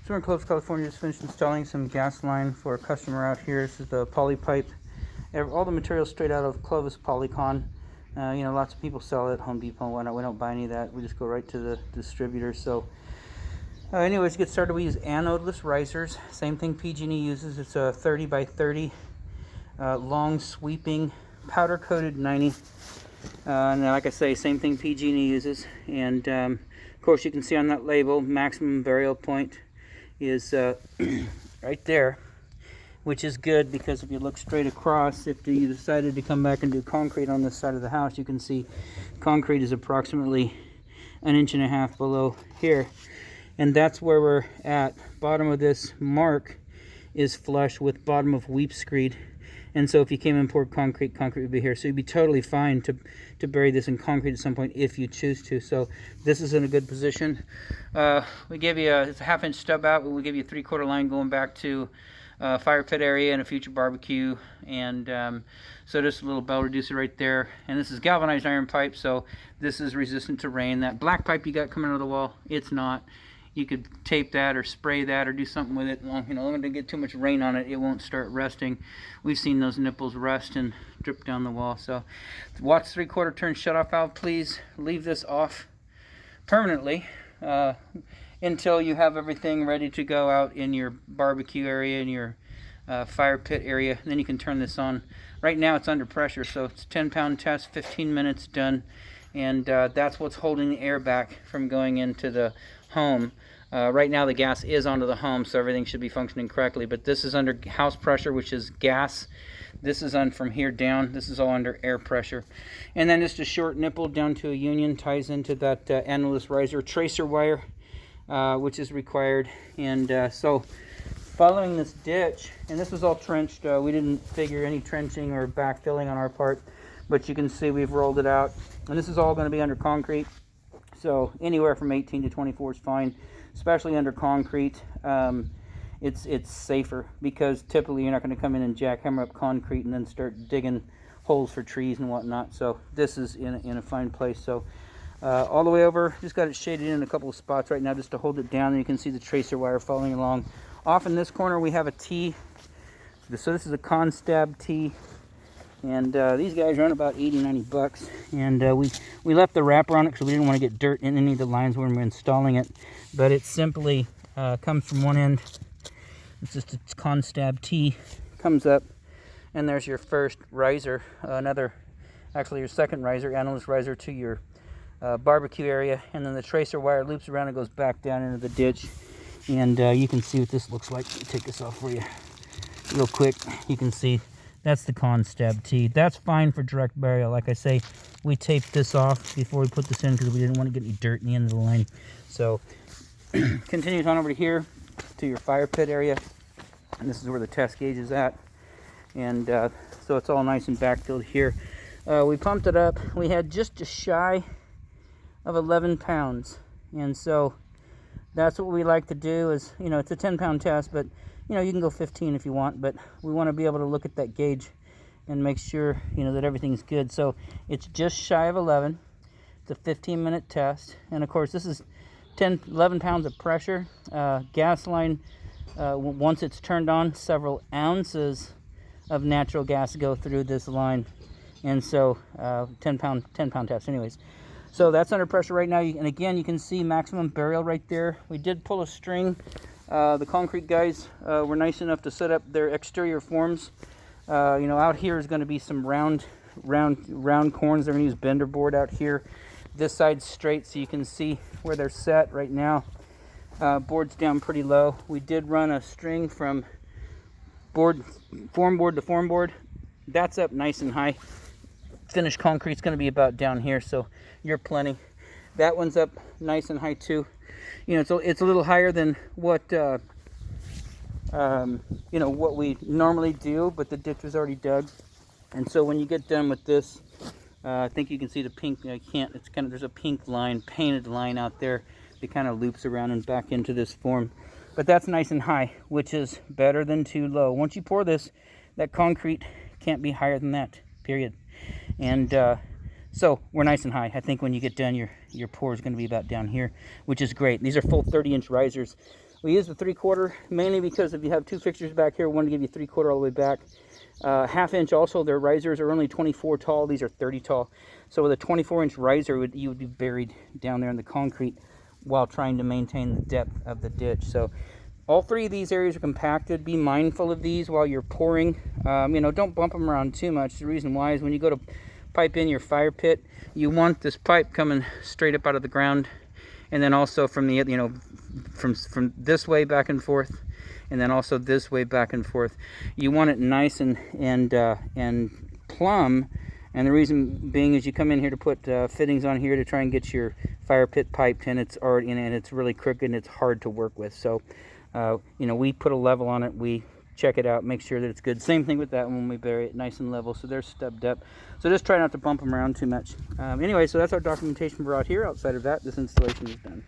So we're in Clovis, California, just finished installing some gas line for a customer out here. This is the poly pipe. All the materials straight out of Clovis Polycon. You know, lots of people sell it at Home Depot and whatnot. We don't buy any of that. We just go right to the distributor. So anyways, to get started, we use anodeless risers. Same thing PG&E uses. It's a 30 by 30 long sweeping powder coated 90. And like I say, same thing PG&E uses. And of course, you can see on that label, maximum burial point is right there, which is good because if you look straight across, if you decided to come back and do concrete on this side of the house, you can see concrete is approximately 1.5 inches below here. And that's where we're at. Bottom of this mark is flush with bottom of weep screed. And so if you came and poured concrete, concrete would be here. So you'd be totally fine to bury this in concrete at some point if you choose to. So this is in a good position. We gave you it's a 1/2 inch stub out, but we'll give you a 3/4 line going back to fire pit area and a future barbecue. And so just a little bell reducer right there. And this is galvanized iron pipe, so this is resistant to rain. That black pipe you got coming out of the wall, it's not. You could tape that or spray that or do something with it. You know, long as it get too much rain on it, it won't start rusting. We've seen those nipples rust and drip down the wall. So watch 3/4 turn shutoff valve. Please leave this off permanently until you have everything ready to go out in your barbecue area, in your fire pit area. And then you can turn this on. Right now it's under pressure, so it's a 10-pound test, 15 minutes done. And that's what's holding the air back from going into the home. Right now the gas is onto the home, so everything should be functioning correctly, but this is under house pressure, which is gas. This is on from here down. This is all under air pressure. And then just a short nipple down to a union ties into that anodeless riser tracer wire, which is required. And so following this ditch, and this was all trenched, we didn't figure any trenching or backfilling on our part, but you can see we've rolled it out, and this is all going to be under concrete. So anywhere from 18 to 24 is fine, especially under concrete. It's safer because typically you're not going to come in and jackhammer up concrete and then start digging holes for trees and whatnot. So this is in a fine place. So all the way over, just got it shaded in a couple of spots right now just to hold it down. And you can see the tracer wire following along. Off in this corner we have a T. So this is a Constab T. And these guys run about 80-90 bucks. And we left the wrapper on it because we didn't want to get dirt in any of the lines when we're installing it. But it simply comes from one end. It's just a Constab T. Comes up, and there's your first riser. Actually your second riser, anodeless riser to your barbecue area. And then the tracer wire loops around and goes back down into the ditch. And you can see what this looks like. Let me take this off for you real quick. You can see that's the Constab T. That's fine for direct burial. Like I say, we taped this off before we put this in because we didn't want to get any dirt in the end of the line. So continues on over here to your fire pit area. And this is where the test gauge is at. And so it's all nice and backfilled here. We pumped it up. We had just shy of 11 pounds. And so that's what we like to do is, you know, it's a 10-pound test, but you know, you can go 15 if you want, but we want to be able to look at that gauge and make sure, you know, that everything's good. So it's just shy of 11. It's a 15-minute test. And of course, this is 11 pounds of pressure. Gas line, once it's turned on, several ounces of natural gas go through this line. And so 10-pound test anyways. So that's under pressure right now. And again, you can see maximum burial right there. We did pull a string. The concrete guys were nice enough to set up their exterior forms. You know, out here is going to be some round corners. They're going to use bender board out here. This side's straight, so you can see where they're set right now. Board's down pretty low. We did run a string from form board to form board. That's up nice and high. Finished concrete's going to be about down here, so you're plenty. That one's up nice and high too. You know, it's a little higher than what you know, what we normally do, but the ditch was already dug. And so when you get done with this, I think you can see the pink. I can't. It's kind of, there's a pink line, painted line out there that kind of loops around and back into this form. But that's nice and high, which is better than too low. Once you pour this, that concrete can't be higher than that. Period. And so we're nice and high. I think when you get done, your pour is going to be about down here, which is great. These are full 30-inch risers. We use the 3/4 mainly because if you have two fixtures back here, we want to give you 3/4 all the way back. 1/2 inch also, their risers are only 24 tall. These are 30 tall. So with a 24-inch riser, you would be buried down there in the concrete while trying to maintain the depth of the ditch. So all three of these areas are compacted. Be mindful of these while you're pouring. You know, don't bump them around too much. The reason why is when you go to pipe in your fire pit, you want this pipe coming straight up out of the ground, and then also from the, you know, from this way back and forth, and then also this way back and forth. You want it nice and plumb. And the reason being is you come in here to put fittings on here to try and get your fire pit piped in. It's already in, and it's really crooked and it's hard to work with. So, you know, we put a level on it. We check it out, make sure that it's good. Same thing with that one when we bury it nice and level. So they're stubbed up. So just try not to bump them around too much. Anyway, so that's our documentation for out here. Outside of that, this installation is done.